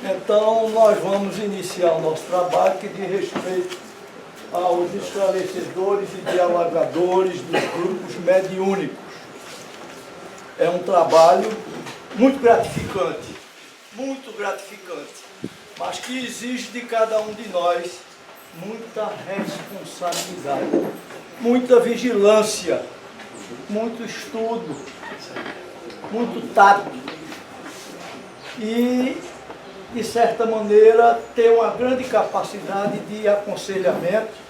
Então, nós vamos iniciar o nosso trabalho que diz respeito aos esclarecedores e dialogadores dos grupos mediúnicos. É um trabalho muito gratificante, mas que exige de cada um de nós muita responsabilidade, muita vigilância, muito estudo, muito tato e, de certa maneira, ter uma grande capacidade de aconselhamento,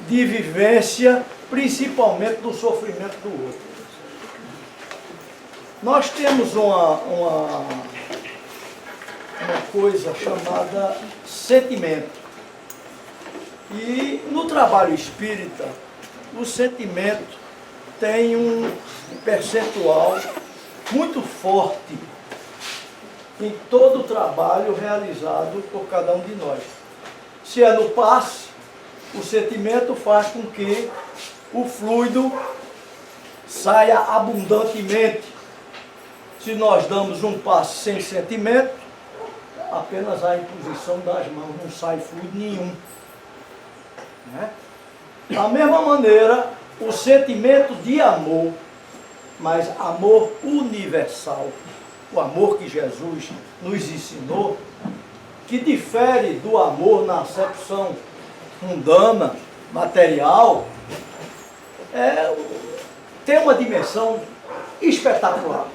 de vivência, principalmente do sofrimento do outro. Nós temos uma coisa chamada sentimento. E no trabalho espírita, o sentimento tem um percentual muito forte em todo o trabalho realizado por cada um de nós. Se é no passe, o sentimento faz com que o fluido saia abundantemente. Se nós damos um passe sem sentimento, apenas a imposição das mãos, não sai fluido nenhum. Né? Da mesma maneira, o sentimento de amor, mas amor universal, o amor que Jesus nos ensinou, que difere do amor na acepção mundana, material, tem uma dimensão espetacular.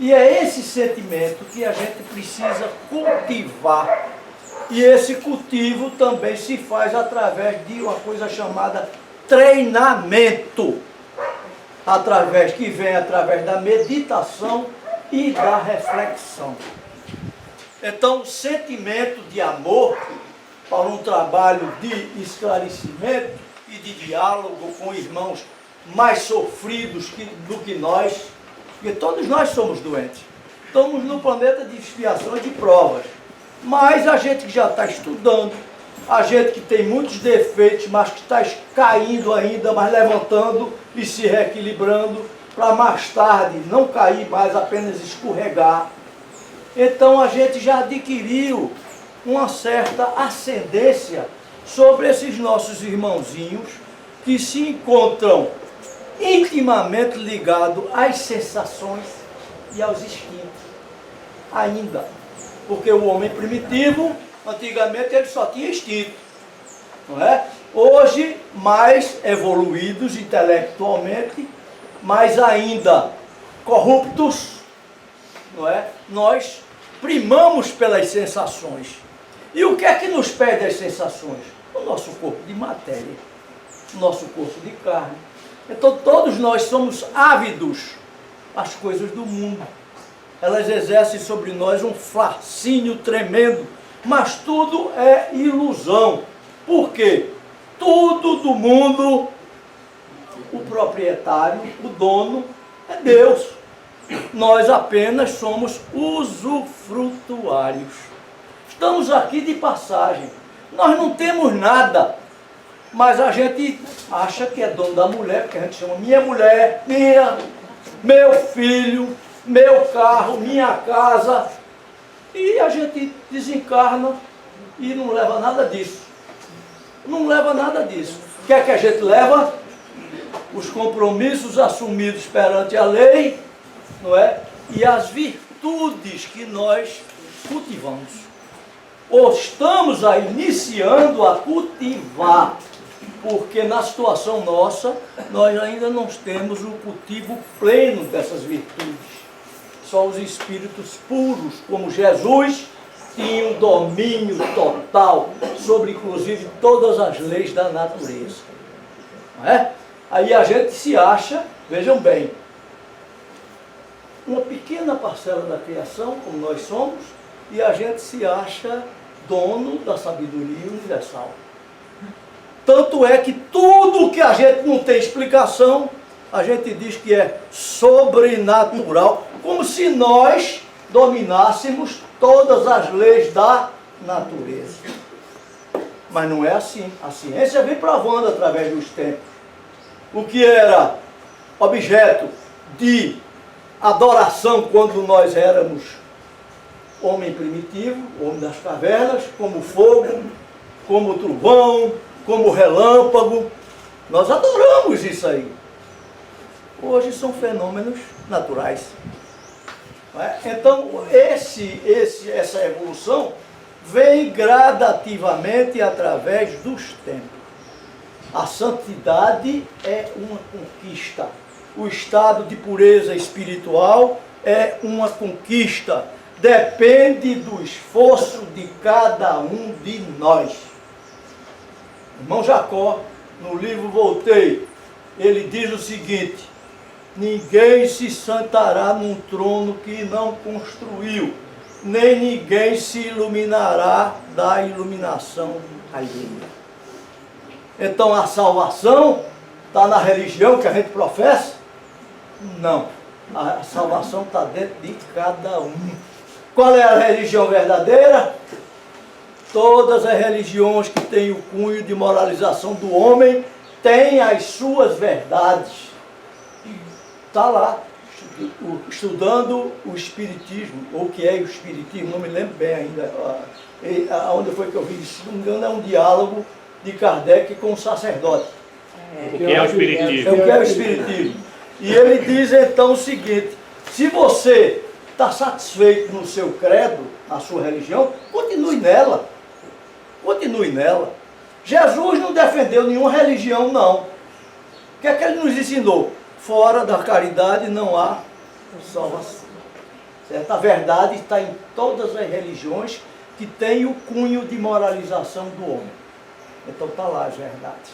E é esse sentimento que a gente precisa cultivar. E esse cultivo também se faz através de uma coisa chamada treinamento. Que vem através da meditação e da reflexão. Então, o sentimento de amor para um trabalho de esclarecimento e de diálogo com irmãos mais sofridos do que nós, porque todos nós somos doentes. Estamos no planeta de expiações e de provas. Mas a gente que já está estudando, a gente que tem muitos defeitos, mas que está caindo ainda, mas levantando e se reequilibrando, para mais tarde não cair mais, apenas escorregar. Então a gente já adquiriu uma certa ascendência sobre esses nossos irmãozinhos que se encontram intimamente ligados às sensações e aos instintos. Ainda. Porque o homem primitivo, antigamente, ele só tinha instinto. Não é? Hoje, mais evoluídos intelectualmente, mas ainda corruptos, não é? Nós primamos pelas sensações. E o que é que nos pede as sensações? O nosso corpo de matéria, o nosso corpo de carne. Então todos nós somos ávidos às coisas do mundo. Elas exercem sobre nós um fascínio tremendo, mas tudo é ilusão. Por quê? Tudo do mundo, o proprietário, o dono, é Deus. Nós apenas somos usufrutuários. Estamos aqui de passagem. Nós não temos nada, mas a gente acha que é dono da mulher, porque a gente chama minha mulher, meu filho, meu carro, minha casa, e a gente desencarna e não leva nada disso. Não leva nada disso. O que é que a gente leva? Os compromissos assumidos perante a lei, não é? E as virtudes que nós cultivamos. Ou estamos iniciando a cultivar, porque na situação nossa, nós ainda não temos o cultivo pleno dessas virtudes. Só os espíritos puros, como Jesus, tinham domínio total sobre, inclusive, todas as leis da natureza. Não é? Aí a gente se acha, vejam bem, uma pequena parcela da criação, como nós somos, e a gente se acha dono da sabedoria universal. Tanto é que tudo que a gente não tem explicação, a gente diz que é sobrenatural, como se nós dominássemos todas as leis da natureza. Mas não é assim. A ciência vem provando através dos tempos. O que era objeto de adoração quando nós éramos homem primitivo, homem das cavernas, como fogo, como trovão, como relâmpago. Nós adoramos isso aí. Hoje são fenômenos naturais. Então, essa evolução vem gradativamente através dos tempos. A santidade é uma conquista. O estado de pureza espiritual é uma conquista. Depende do esforço de cada um de nós. Irmão Jacó, no livro Voltei, ele diz o seguinte: ninguém se sentará num trono que não construiu, nem ninguém se iluminará da iluminação alheia. Então a salvação está na religião que a gente professa? Não. A salvação está dentro de cada um. Qual é a religião verdadeira? Todas as religiões que têm o cunho de moralização do homem têm as suas verdades. Está lá, estudando o Espiritismo, ou o que é o Espiritismo, não me lembro bem ainda. Onde foi que eu vi isso? Se não me engano, é um diálogo de Kardec com o sacerdote. O que é o Espiritismo? É o que é o Espiritismo. E ele diz então o seguinte: se você está satisfeito no seu credo, na sua religião, continue nela. Continue nela. Jesus não defendeu nenhuma religião, não. O que é que ele nos ensinou? Fora da caridade não há salvação. Certo? A verdade está em todas as religiões que têm o cunho de moralização do homem. Então está lá as verdades.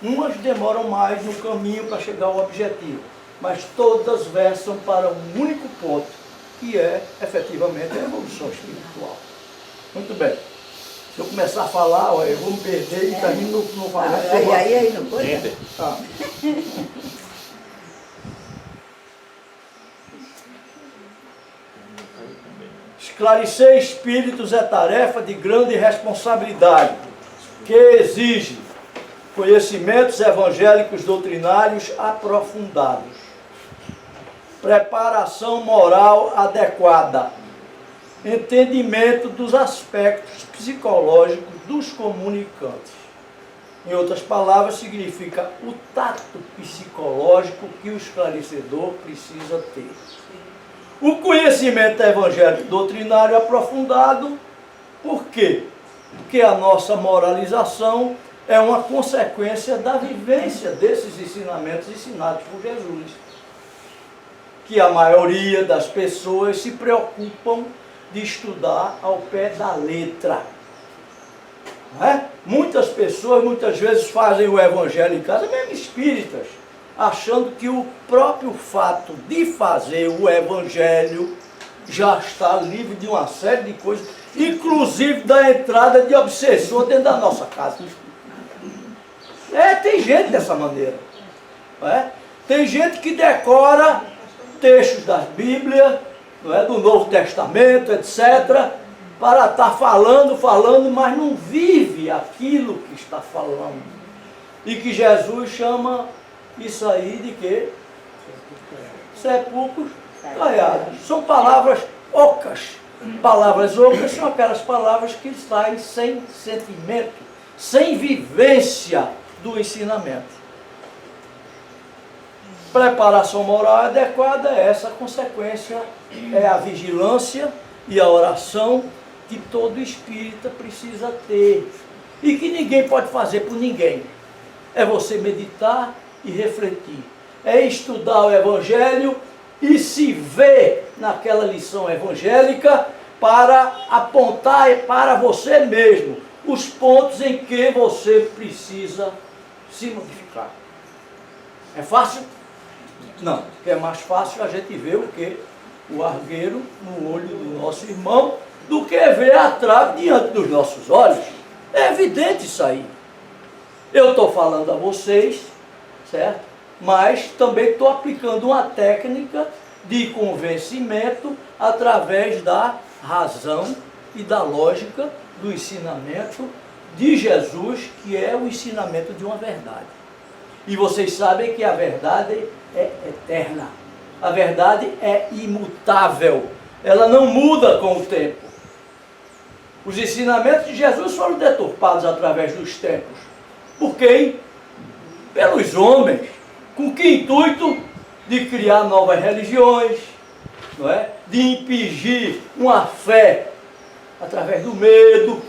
Umas demoram mais no caminho para chegar ao objetivo, mas todas versam para um único ponto, que é efetivamente a evolução espiritual. Muito bem. Se eu começar a falar, eu vou me perder e termino no falar. Aí não pode? Tá. Esclarecer espíritos é tarefa de grande responsabilidade, que exige conhecimentos evangélicos doutrinários aprofundados, preparação moral adequada, entendimento dos aspectos psicológicos dos comunicantes. Em outras palavras, significa o tato psicológico que o esclarecedor precisa ter. O conhecimento evangélico doutrinário aprofundado, por quê? Porque a nossa moralização é uma consequência da vivência desses ensinamentos ensinados por Jesus. Que a maioria das pessoas se preocupam de estudar ao pé da letra. Não é? Muitas pessoas, muitas vezes, fazem o evangelho em casa, mesmo espíritas, achando que o próprio fato de fazer o evangelho já está livre de uma série de coisas, inclusive da entrada de obsessor dentro da nossa casa. Tem gente dessa maneira. Não é? Tem gente que decora textos das Bíblias, não é? Do Novo Testamento, etc., para estar falando, mas não vive aquilo que está falando. E que Jesus chama isso aí de quê? Sepulcros caiados. São palavras ocas. Palavras ocas são aquelas palavras que saem sem sentimento, sem vivência do ensinamento. Preparação moral adequada é essa consequência, é a vigilância e a oração que todo espírita precisa ter e que ninguém pode fazer por ninguém. É você meditar e refletir, é estudar o Evangelho e se ver naquela lição evangélica para apontar para você mesmo os pontos em que você precisa se modificar. É fácil? Não, porque é mais fácil a gente ver o que? O argueiro no olho do nosso irmão do que ver a trave diante dos nossos olhos. É evidente isso aí. Eu estou falando a vocês, certo? Mas também estou aplicando uma técnica de convencimento através da razão e da lógica do ensinamento de Jesus, que é o ensinamento de uma verdade. E vocês sabem que a verdade é eterna. A verdade é imutável. ela não muda com o tempo. Os ensinamentos de Jesus foram deturpados através dos tempos. Por quem? Pelos homens. Com que intuito? De criar novas religiões, não é? De impingir uma fé através do medo,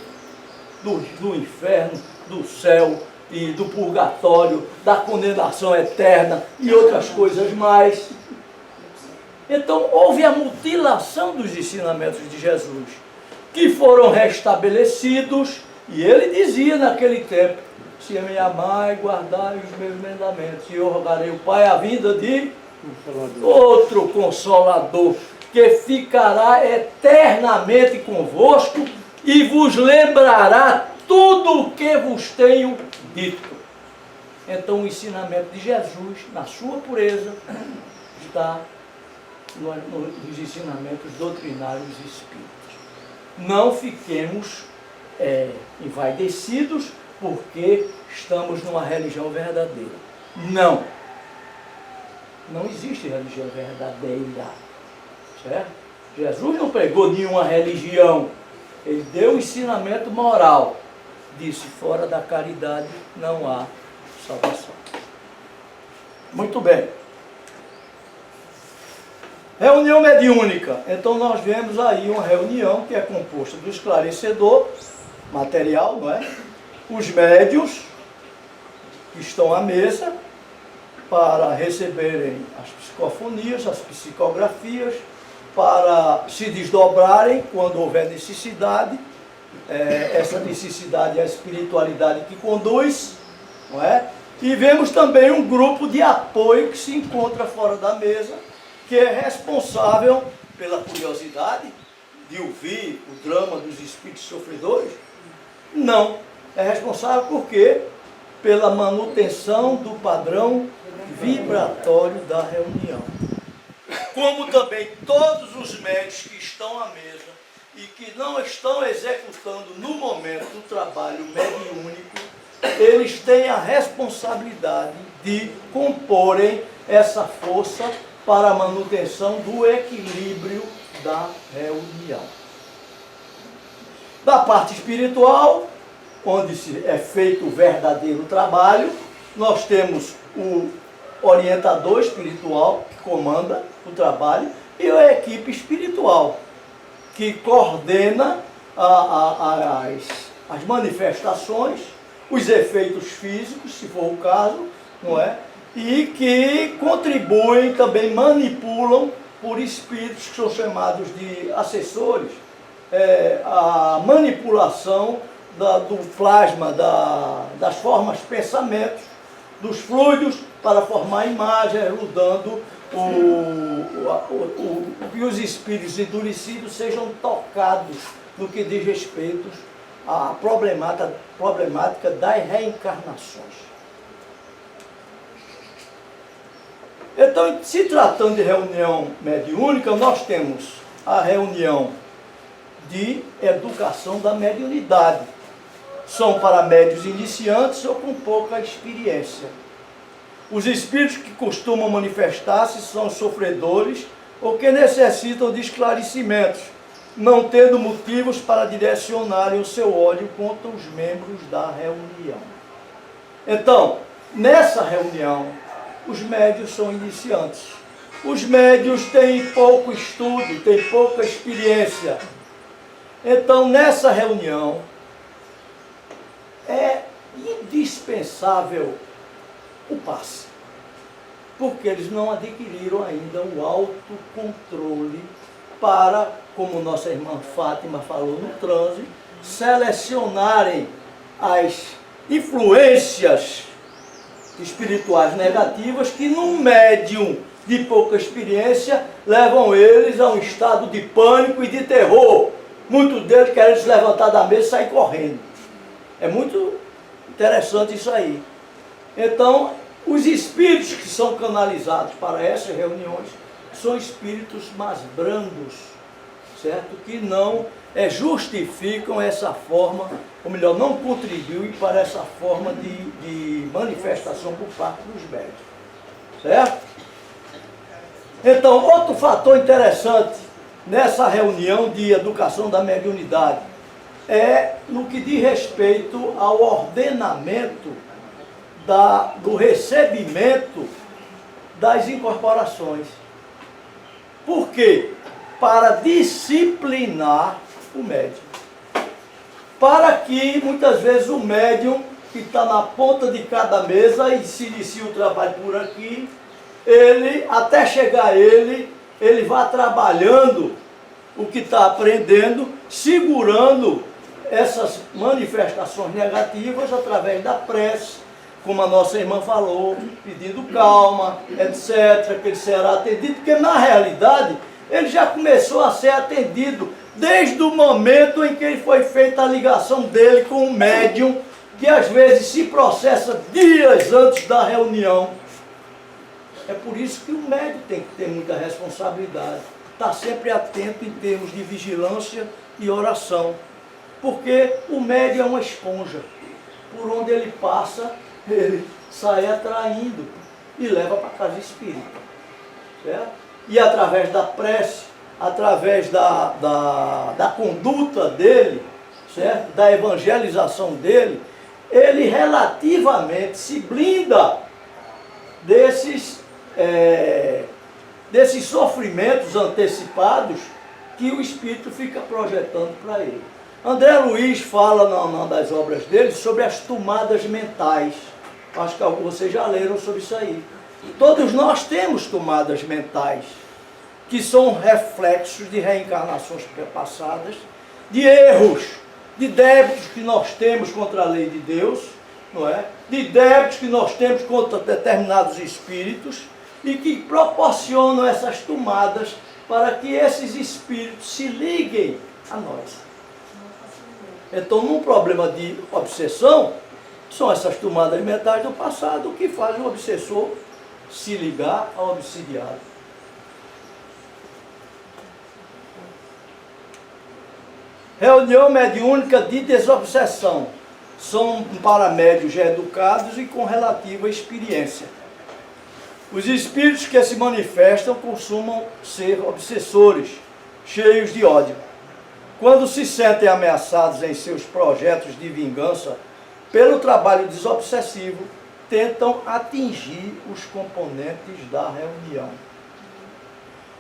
do inferno, do céu e do purgatório, da condenação eterna e outras coisas mais. Então houve a mutilação dos ensinamentos de Jesus, que foram restabelecidos, e ele dizia naquele tempo: se me amai, guardai os meus mandamentos, e eu rogarei ao Pai a vinda de outro Consolador, que ficará eternamente convosco e vos lembrará tudo o que vos tenho dito. Então o ensinamento de Jesus, na sua pureza, está nos ensinamentos doutrinários espíritas. Não fiquemos envaidecidos porque estamos numa religião verdadeira. Não. Não existe religião verdadeira. Certo? Jesus não pregou nenhuma religião. Ele deu ensinamento moral. Disse: fora da caridade não há salvação. Muito bem. Reunião mediúnica. Então nós vemos aí uma reunião que é composta do esclarecedor material, não é? Os médiuns que estão à mesa para receberem as psicofonias, as psicografias, para se desdobrarem quando houver necessidade. Essa necessidade é a espiritualidade que conduz, não é? E vemos também um grupo de apoio que se encontra fora da mesa, que é responsável pela curiosidade de ouvir o drama dos espíritos sofredores. Não, é responsável por quê? Pela manutenção do padrão vibratório da reunião. Como também todos os médios que estão à mesa e que não estão executando no momento o trabalho mediúnico, eles têm a responsabilidade de comporem essa força para a manutenção do equilíbrio da reunião. Da parte espiritual, onde é feito o verdadeiro trabalho, nós temos o orientador espiritual, que comanda o trabalho, e a equipe espiritual, que coordena as manifestações, os efeitos físicos, se for o caso, não é? E que contribuem, também manipulam por espíritos que são chamados de assessores, a manipulação do plasma, das formas pensamentos, dos fluidos, para formar imagens, ajudando que os espíritos endurecidos sejam tocados no que diz respeito à problemática das reencarnações. Então, se tratando de reunião mediúnica, nós temos a reunião de educação da mediunidade. São para médios iniciantes ou com pouca experiência. Os espíritos que costumam manifestar-se são sofredores ou que necessitam de esclarecimentos, não tendo motivos para direcionarem o seu ódio contra os membros da reunião. Então, nessa reunião, os médios são iniciantes. Os médios têm pouco estudo, têm pouca experiência. Então, nessa reunião, é indispensável o passe, porque eles não adquiriram ainda o autocontrole para, como nossa irmã Fátima falou no transe, selecionarem as influências espirituais negativas que, num médium de pouca experiência, levam eles a um estado de pânico e de terror. Muitos deles querem se levantar da mesa e sair correndo. É muito interessante isso aí. Então, os espíritos que são canalizados para essas reuniões são espíritos mais brandos, certo? Que não justificam essa forma, ou melhor, não contribuem para essa forma de manifestação por parte dos médios, certo? Então, outro fator interessante nessa reunião de educação da mediunidade é no que diz respeito ao ordenamento do recebimento das incorporações. Por quê? Para disciplinar o médium. Para que, muitas vezes, o médium que está na ponta de cada mesa e se inicia o trabalho por aqui, ele, até chegar ele vai trabalhando o que está aprendendo, segurando essas manifestações negativas através da prece, como a nossa irmã falou, pedindo calma, etc., que ele será atendido, porque na realidade ele já começou a ser atendido desde o momento em que foi feita a ligação dele com o médium, que às vezes se processa dias antes da reunião. É por isso que o médium tem que ter muita responsabilidade, estar sempre atento em termos de vigilância e oração, porque o médium é uma esponja, por onde ele passa, ele sai atraindo e leva para a casa espírita, certo? E através da prece, através da conduta dele, certo? Da evangelização dele, ele relativamente se blinda desses sofrimentos antecipados que o espírito fica projetando para ele. André Luiz fala numa das obras dele sobre as tomadas mentais. Acho que vocês já leram sobre isso aí. Todos nós temos tomadas mentais, que são reflexos de reencarnações passadas, de erros, de débitos que nós temos contra a lei de Deus, não é? De débitos que nós temos contra determinados espíritos e que proporcionam essas tomadas para que esses espíritos se liguem a nós. Então, num problema de obsessão, são essas tomadas mentais do passado que fazem o obsessor se ligar ao obsidiado. Reunião mediúnica de desobsessão. São para médios já educados e com relativa experiência. Os espíritos que se manifestam costumam ser obsessores, cheios de ódio. Quando se sentem ameaçados em seus projetos de vingança, pelo trabalho desobsessivo, tentam atingir os componentes da reunião.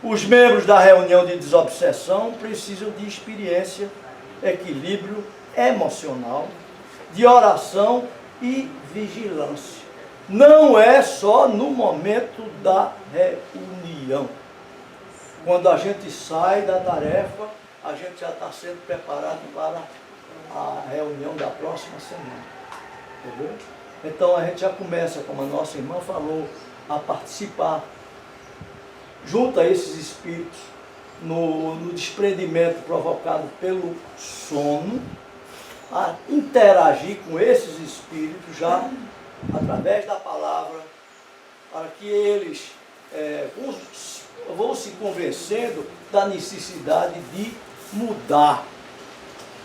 Os membros da reunião de desobsessão precisam de experiência, equilíbrio emocional, de oração e vigilância. Não é só no momento da reunião. Quando a gente sai da tarefa, a gente já está sendo preparado para a reunião da próxima semana. Entendeu? Então a gente já começa, como a nossa irmã falou, a participar junto a esses espíritos no desprendimento provocado pelo sono, a interagir com esses espíritos já através da palavra, para que eles vão se convencendo da necessidade de mudar,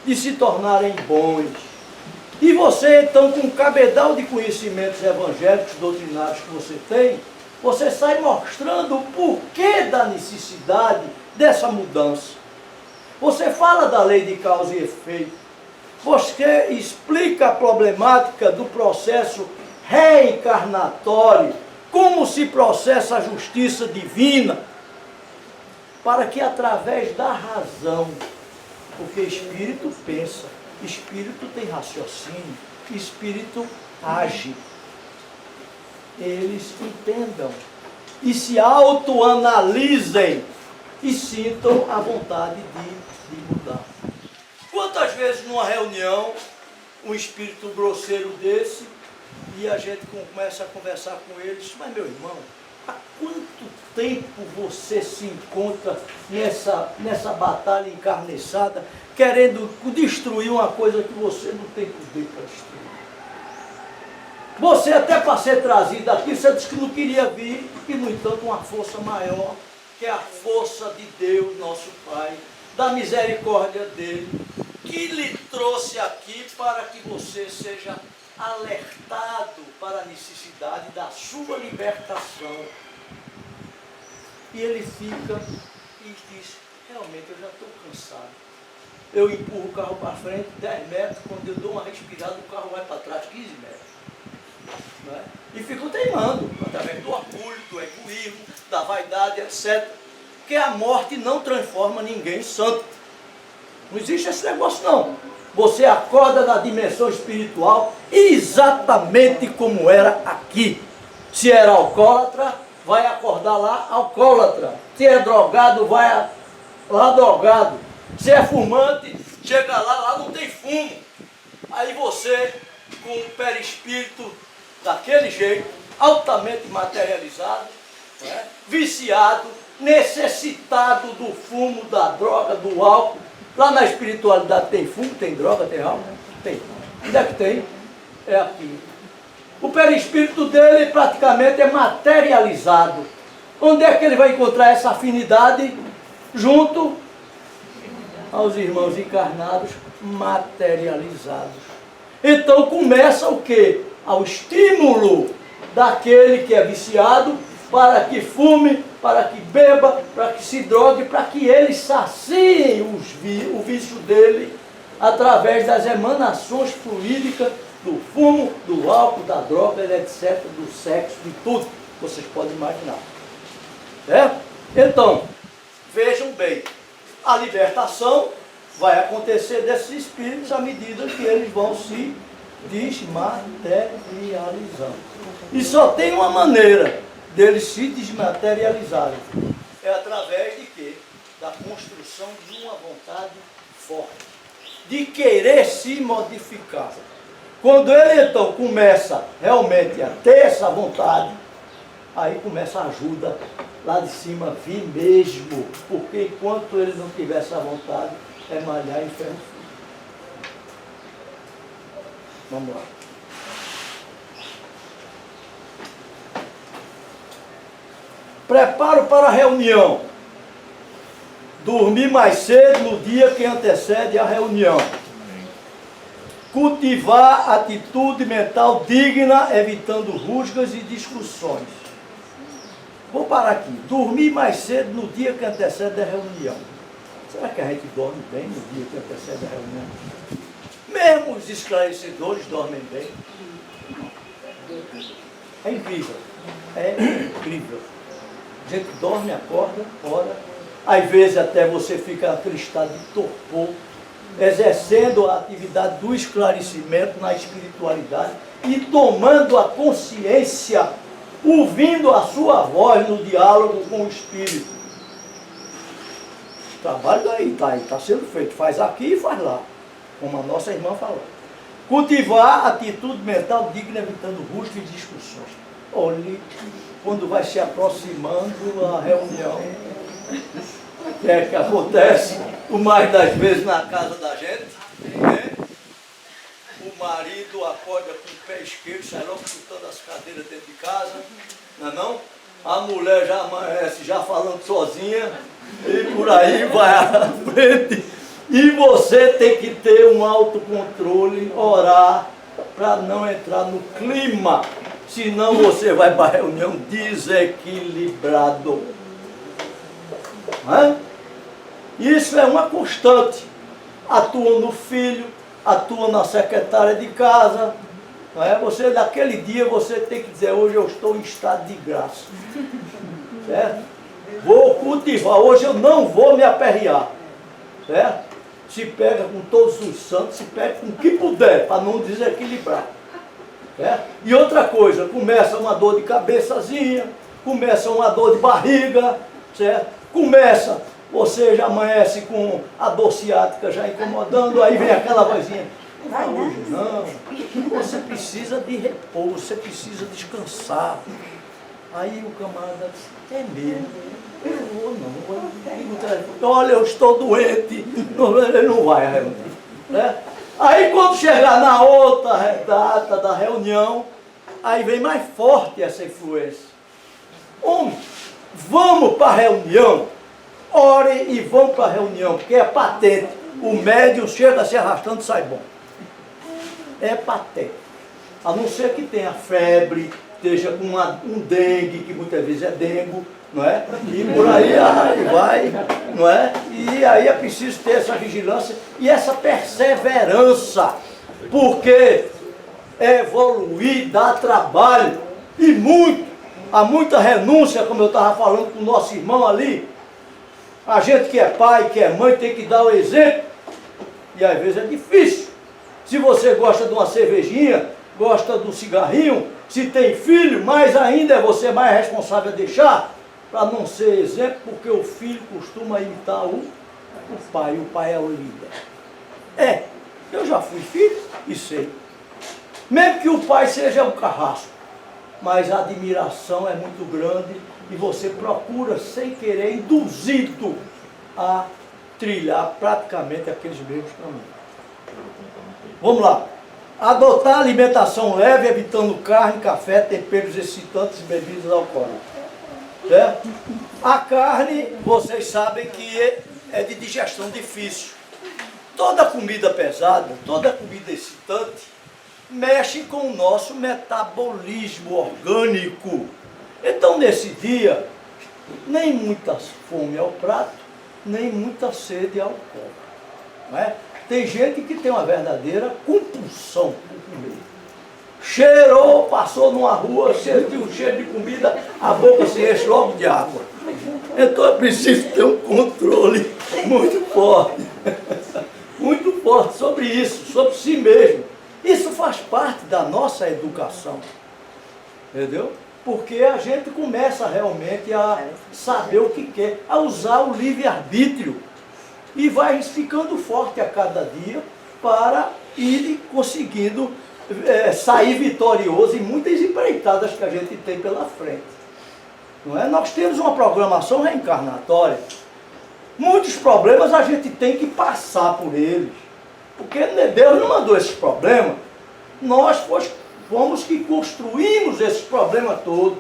de se tornarem bons. E você, então, com o cabedal de conhecimentos evangélicos, doutrinários que você tem, você sai mostrando o porquê da necessidade dessa mudança. Você fala da lei de causa e efeito. Você explica a problemática do processo reencarnatório, como se processa a justiça divina, para que através da razão, porque espírito pensa, espírito tem raciocínio, espírito age, eles entendam e se autoanalisem e sintam a vontade de mudar. Quantas vezes numa reunião, um espírito grosseiro desse, e a gente começa a conversar com eles, mas meu irmão, há quanto tempo você se encontra nessa batalha encarniçada, querendo destruir uma coisa que você não tem poder para destruir? Você até para ser trazido aqui, você disse que não queria vir, e no entanto uma força maior, que é a força de Deus, nosso Pai, da misericórdia dele, que lhe trouxe aqui para que você seja alertado para a necessidade da sua libertação. E ele fica e diz, realmente eu já estou cansado. Eu empurro o carro para frente 10 metros, quando eu dou uma respirada, o carro vai para trás 15 metros. Não é? E fico teimando, através do orgulho, do egoísmo, da vaidade, etc. Porque a morte não transforma ninguém em santo. Não existe esse negócio não. Você acorda na dimensão espiritual exatamente como era aqui. Se era alcoólatra, vai acordar lá alcoólatra. Se é drogado, vai lá drogado. Se é fumante, chega lá não tem fumo. Aí você, com o perispírito daquele jeito, altamente materializado, né, viciado, necessitado do fumo, da droga, do álcool. Lá na espiritualidade tem fumo, tem droga, tem álcool? Tem. Onde é que tem? É aqui. O perispírito dele praticamente é materializado. Onde é que ele vai encontrar essa afinidade? Junto aos irmãos encarnados materializados. Então começa o quê? Ao estímulo daquele que é viciado para que fume, para que beba, para que se drogue, para que ele sacie o vício dele através das emanações fluídicas do fumo, do álcool, da droga, etc., do sexo, de tudo que vocês podem imaginar. Certo? Então, vejam bem, a libertação vai acontecer desses espíritos à medida que eles vão se desmaterializando. E só tem uma maneira deles se desmaterializarem. É através de quê? Da construção de uma vontade forte. De querer se modificar. Quando ele então começa realmente a ter essa vontade, aí começa a ajuda lá de cima vir mesmo. Porque enquanto ele não tiver essa vontade, é malhar em ferro. Vamos lá. Preparo para a reunião. Dormir mais cedo no dia que antecede a reunião. Cultivar atitude mental digna, evitando rusgas e discussões. Vou parar aqui. Dormir mais cedo no dia que antecede a reunião. Será que a gente dorme bem no dia que antecede a reunião? Mesmo os esclarecedores dormem bem. É incrível. É incrível. A gente dorme, acorda, ora. Às vezes até você fica naquele estado de torpor, exercendo a atividade do esclarecimento na espiritualidade e tomando a consciência, ouvindo a sua voz no diálogo com o Espírito. O trabalho aí está sendo feito. Faz aqui e faz lá, como a nossa irmã falou. Cultivar atitude mental digna, evitando rusgas e discussões. Olhe, quando vai se aproximando a reunião, o que é que acontece? O mais das vezes na casa da gente, né? O marido acorda com o pé esquerdo, sai logo chutando as cadeiras dentro de casa, não é não? A mulher já amanhece, já falando sozinha, e por aí vai à frente. E você tem que ter um autocontrole, orar, para não entrar no clima. Senão você vai para a reunião desequilibrado. Não é? Isso é uma constante. Atua no filho, atua na secretária de casa. Não é? Você, naquele dia, você tem que dizer, hoje eu estou em estado de graça. Certo? Vou cultivar, hoje eu não vou me aperrear. Certo? Se pega com todos os santos, se pega com o que puder, para não desequilibrar. E outra coisa, começa uma dor de cabeçazinha, começa uma dor de barriga, certo? Começa, você já amanhece com a dor ciática já incomodando, aí vem aquela vozinha, não, hoje não, você precisa de repouso, você precisa descansar. Aí o camarada diz, é mesmo, eu vou não, olha, eu estou doente, ele não vai, né? Aí quando chegar na outra data da reunião, aí vem mais forte essa influência. Homem, vamos para a reunião, ore e vamos para a reunião, porque é patente. O médium chega se arrastando e sai bom. É patente. A não ser que tenha febre, esteja com um dengue, que muitas vezes é dengo, não é? E por aí vai, não é? E aí é preciso ter essa vigilância e essa perseverança, porque evoluir dá trabalho, e muito, há muita renúncia, como eu estava falando com o nosso irmão ali. A gente que é pai, que é mãe, tem que dar o exemplo, e às vezes é difícil. Se você gosta de uma cervejinha, gosta do cigarrinho, se tem filho, mais ainda é você mais responsável a deixar, para não ser exemplo, porque o filho costuma imitar o pai é o líder. Eu já fui filho e sei. Mesmo que o pai seja um carrasco, mas a admiração é muito grande e você procura, sem querer, induzido a trilhar praticamente aqueles mesmos caminhos. Vamos lá. Adotar alimentação leve, evitando carne, café, temperos excitantes e bebidas alcoólicas. Certo? A carne, vocês sabem que é de digestão difícil. Toda comida pesada, toda comida excitante, mexe com o nosso metabolismo orgânico. Então, nesse dia, nem muita fome ao prato, nem muita sede ao copo. Não é? Tem gente que tem uma verdadeira compulsão por comer. Cheirou, passou numa rua, sentiu um cheiro de comida, a boca se enche logo de água. Então é preciso ter um controle muito forte, muito forte sobre isso, sobre si mesmo. Isso faz parte da nossa educação, entendeu? Porque a gente começa realmente a saber o que quer, a usar o livre-arbítrio e vai ficando forte a cada dia para ir conseguindo sair vitorioso em muitas empreitadas que a gente tem pela frente. Não é? Nós temos uma programação reencarnatória. Muitos problemas a gente tem que passar por eles. Porque Deus não mandou esses problemas. Nós fomos que construímos esses problemas todos.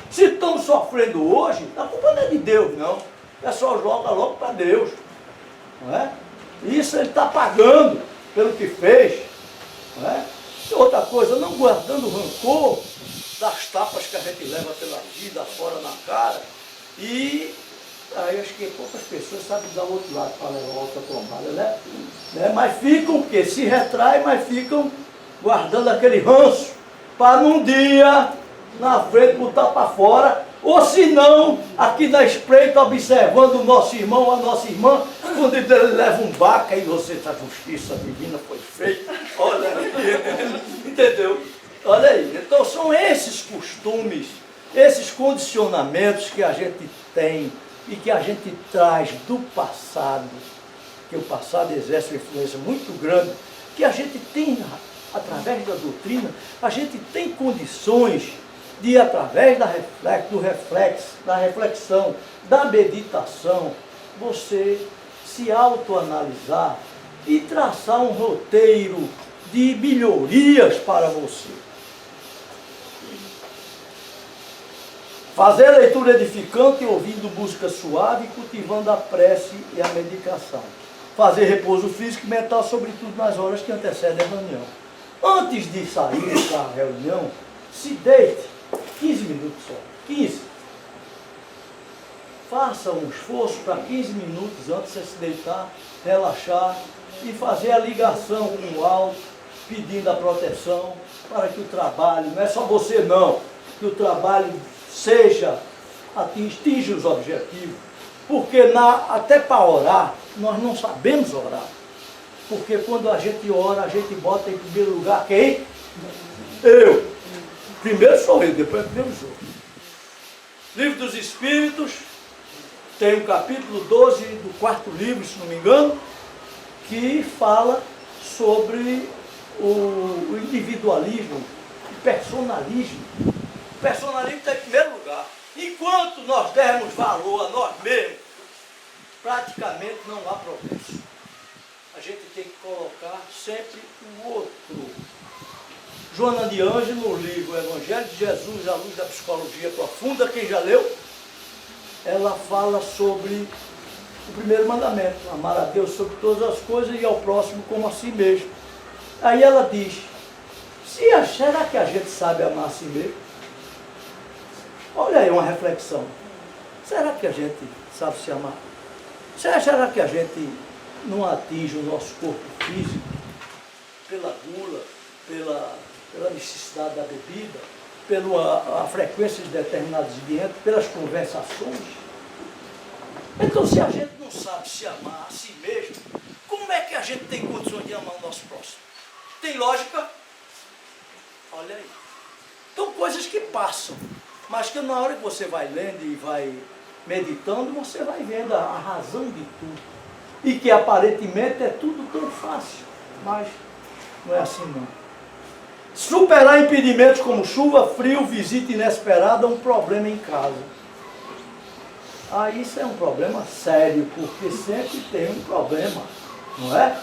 Se estamos sofrendo hoje, a culpa não é de Deus, não. É só joga logo para Deus. Não é? Isso ele está pagando pelo que fez. Não é? Outra coisa, não guardando rancor das tapas que a gente leva pela vida, fora na cara. E aí acho que poucas pessoas sabem dar o outro lado para levar outra trombada, né? Mas ficam, porque se retrai, mas ficam guardando aquele ranço para num dia na frente botar para fora, ou se não, aqui na espreita observando o nosso irmão, a nossa irmã, quando ele leva um baca e você, a justiça divina foi feita, olha aí, entendeu? Olha aí, então são esses costumes, esses condicionamentos que a gente tem e que a gente traz do passado, que o passado exerce uma influência muito grande, que a gente tem, através da doutrina, a gente tem condições de, através da reflexão, da meditação, você se autoanalisar e traçar um roteiro de melhorias para você. Fazer leitura edificante, ouvindo música suave, cultivando a prece e a medicação. Fazer repouso físico e mental, sobretudo nas horas que antecedem a reunião. Antes de sair para a reunião, se deite 15 minutos só. 15. Faça um esforço para 15 minutos antes de se deitar, relaxar e fazer a ligação com o alto, pedindo a proteção para que o trabalho, não é só você não, que o trabalho atinja os objetivos, porque até para orar, nós não sabemos orar, porque quando a gente ora, a gente bota em primeiro lugar quem? Eu. Primeiro sou eu, depois primeiro sou. Livro dos Espíritos, tem o capítulo 12 do 4º livro, se não me engano, que fala sobre o individualismo, o personalismo. O personalismo está em primeiro lugar. Enquanto nós dermos valor a nós mesmos, praticamente não há progresso. A gente tem que colocar sempre o outro. Joana de Ângelo, no livro Evangelho de Jesus, à luz da psicologia profunda, quem já leu, ela fala sobre o primeiro mandamento, amar a Deus sobre todas as coisas e ao próximo como a si mesmo. Aí ela diz, será que a gente sabe amar a si mesmo? Olha aí uma reflexão. será que a gente sabe se amar? Será que a gente não atinge o nosso corpo físico pela gula, pela necessidade da bebida, pela a frequência de determinados ambientes, pelas conversações? Então, se a gente não sabe se amar a si mesmo, como é que a gente tem condições de amar o nosso próximo? Tem lógica? Olha aí. Então, coisas que passam, mas que na hora que você vai lendo e vai meditando, você vai vendo a razão de tudo. E que aparentemente é tudo tão fácil, mas não é assim não. Superar impedimentos como chuva, frio, visita inesperada é um problema em casa. Isso é um problema sério, porque sempre tem um problema, não é?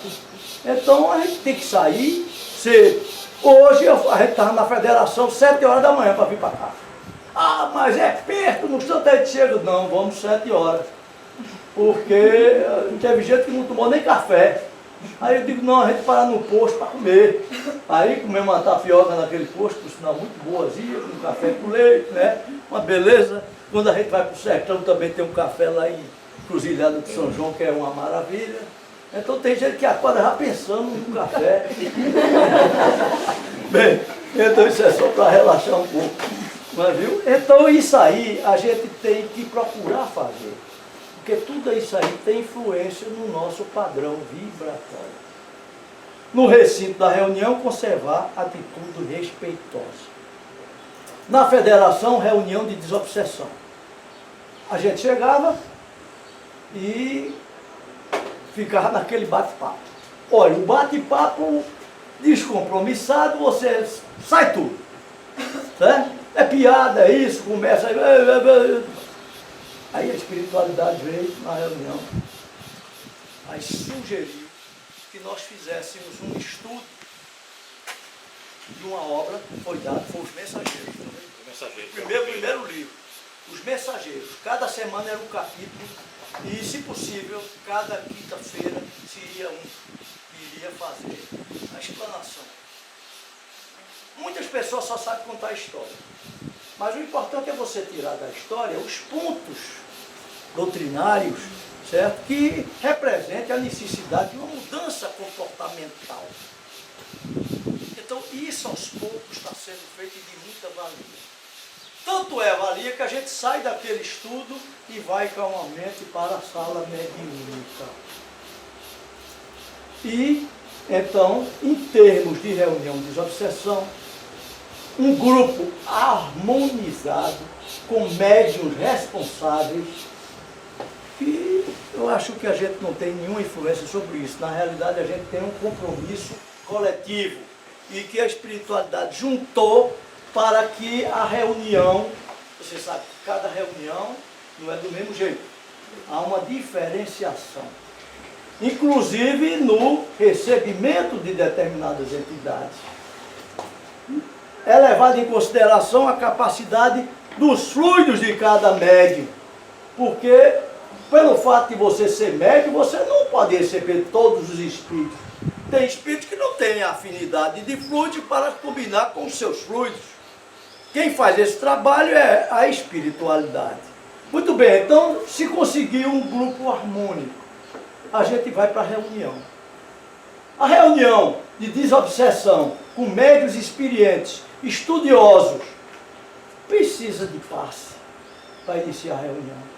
Então a gente tem que sair cedo. Hoje a gente estava na federação 7 horas da manhã para vir para cá. Mas é perto, no instante a gente chega. Não, vamos 7 horas. Porque teve gente que não tomou nem café. Aí eu digo, não, a gente para no posto para comer. Aí comemos uma tapioca naquele posto, por sinal muito boazinha, com café com leite, né? Uma beleza. Quando a gente vai para o sertão também tem um café lá em Cruzilhada de São João, que é uma maravilha. Então tem gente que acorda já pensando no café. Bem, então isso é só para relaxar um pouco. Mas, viu? Então isso aí a gente tem que procurar fazer. Porque tudo isso aí tem influência no nosso padrão vibratório. No recinto da reunião, conservar atitude respeitosa. Na federação, reunião de desobsessão. A gente chegava e ficava naquele bate-papo. Olha, o bate-papo descompromissado, você sai tudo. Certo? É piada, é isso, começa aí a espiritualidade veio na reunião, aí sugeriu que nós fizéssemos um estudo de uma obra, foi os Mensageiros. Primeiro livro, Os Mensageiros. Cada semana era um capítulo e, se possível, cada quinta-feira iria fazer a explanação. Muitas pessoas só sabem contar a história. Mas o importante é você tirar da história os pontos doutrinários, certo? Que representem a necessidade de uma mudança comportamental. Então, isso aos poucos está sendo feito de muita valia. Tanto é valia que a gente sai daquele estudo e vai calmamente para a sala mediúnica. E, então, em termos de reunião de desobsessão, um grupo harmonizado, com médiuns responsáveis, que eu acho que a gente não tem nenhuma influência sobre isso. Na realidade, a gente tem um compromisso coletivo e que a espiritualidade juntou para que a reunião, você sabe que cada reunião não é do mesmo jeito, há uma diferenciação. Inclusive no recebimento de determinadas entidades. É levado em consideração a capacidade dos fluidos de cada médium, porque pelo fato de você ser médium, você não pode receber todos os espíritos. Tem espíritos que não têm afinidade de fluido para combinar com os seus fluidos. Quem faz esse trabalho é a espiritualidade. Muito bem, então se conseguir um grupo harmônico, a gente vai para a reunião. A reunião de desobsessão com médiuns experientes, estudiosos, precisa de passe para iniciar a reunião.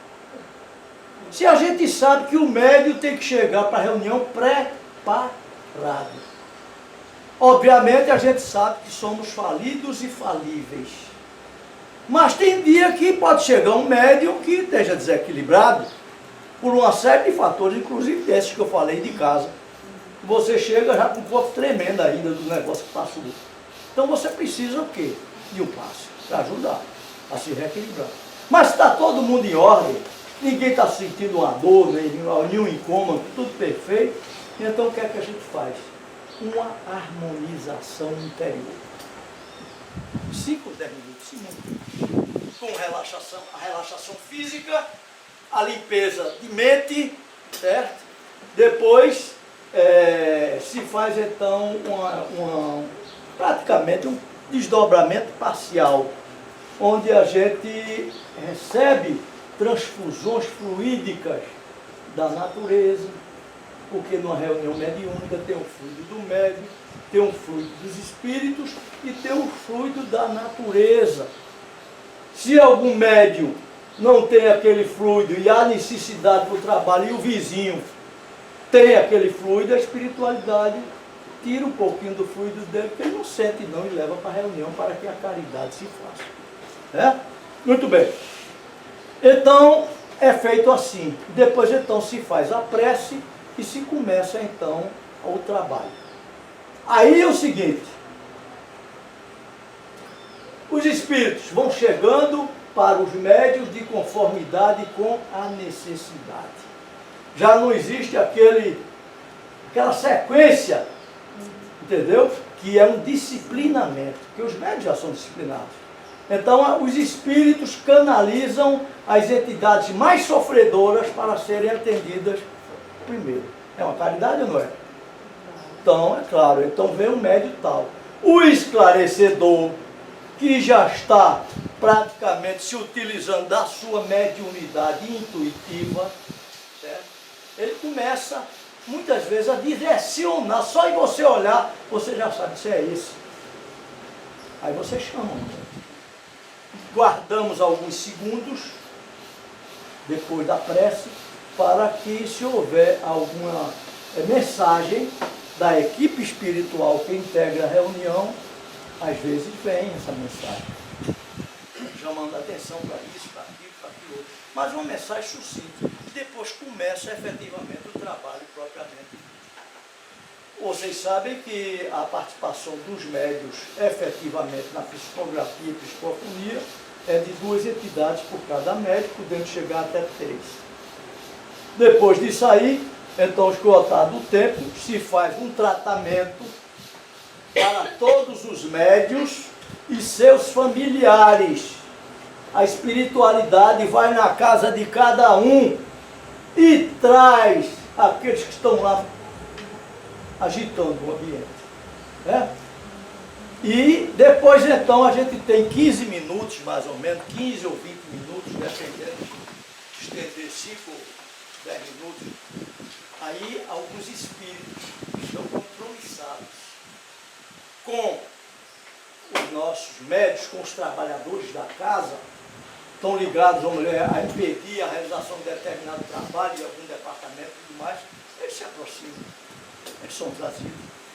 Se a gente sabe que o médium tem que chegar para a reunião preparado. Obviamente a gente sabe que somos falidos e falíveis. Mas tem dia que pode chegar um médium que esteja desequilibrado por uma série de fatores, inclusive desses que eu falei de casa. Você chega já com um corpo tremendo ainda do negócio que passou. Então você precisa o quê? De um passe para ajudar a se reequilibrar. Mas está todo mundo em ordem, ninguém está sentindo uma dor, nenhum incômodo, tudo perfeito. Então o que é que a gente faz? Uma harmonização interior. 5 ou 10 minutos, com a relaxação física, a limpeza de mente, certo? Depois se faz então praticamente um desdobramento parcial, onde a gente recebe transfusões fluídicas da natureza, porque numa reunião mediúnica tem o fluido do médium, tem o fluido dos espíritos e tem o fluido da natureza. Se algum médium não tem aquele fluido e há necessidade para o trabalho e o vizinho tem aquele fluido, a espiritualidade tira um pouquinho do fluido dele, porque ele não sente não e leva para a reunião para que a caridade se faça. É? Muito bem. Então, é feito assim. Depois, então, se faz a prece e se começa, então, o trabalho. Aí é o seguinte. Os espíritos vão chegando para os médios de conformidade com a necessidade. Já não existe aquela sequência, entendeu? Que é um disciplinamento, porque os médios já são disciplinados. Então, os espíritos canalizam as entidades mais sofredoras para serem atendidas primeiro. É uma caridade ou não é? Então, é claro, então vem um médio tal. O esclarecedor, que já está praticamente se utilizando da sua mediunidade intuitiva, certo? Ele começa, muitas vezes, a direcionar. Só em você olhar, você já sabe se é esse. Aí você chama. Guardamos alguns segundos, depois da prece, para que, se houver alguma mensagem da equipe espiritual que integra a reunião, às vezes vem essa mensagem, chamando a atenção para isso, para aquilo, para aquilo outro. Mas uma mensagem sucinta. Depois começa efetivamente o trabalho propriamente dito. Vocês sabem que a participação dos médios efetivamente na psicografia e psicofonia é de 2 entidades por cada médico, podendo chegar até 3. Depois disso aí, então, esgotado o tempo, se faz um tratamento para todos os médios e seus familiares. A espiritualidade vai na casa de cada um e traz aqueles que estão lá agitando o ambiente. Né? E depois, então, a gente tem 15 minutos, mais ou menos, 15 ou 20 minutos, dependendo, estender 5 ou 10 minutos. Aí, alguns espíritos estão compromissados com os nossos médios, com os trabalhadores da casa, estão ligados a impedir a realização de determinado trabalho em algum departamento e tudo mais, eles se aproximam, eles são trazidos.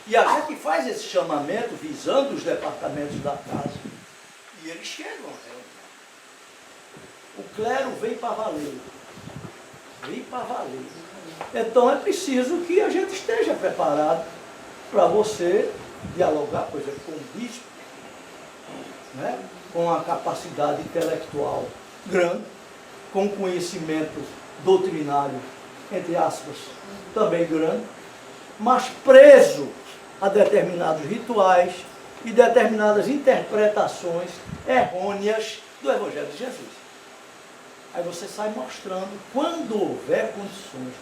E a gente faz esse chamamento visando os departamentos da casa. E eles chegam à reunião. O clero vem para valer. Vem para valer. Então é preciso que a gente esteja preparado para você dialogar, por exemplo, com o bispo, né? Com a capacidade intelectual grande, com conhecimento doutrinário, entre aspas, também grande, mas preso a determinados rituais e determinadas interpretações errôneas do Evangelho de Jesus. Aí você sai mostrando, quando houver condições,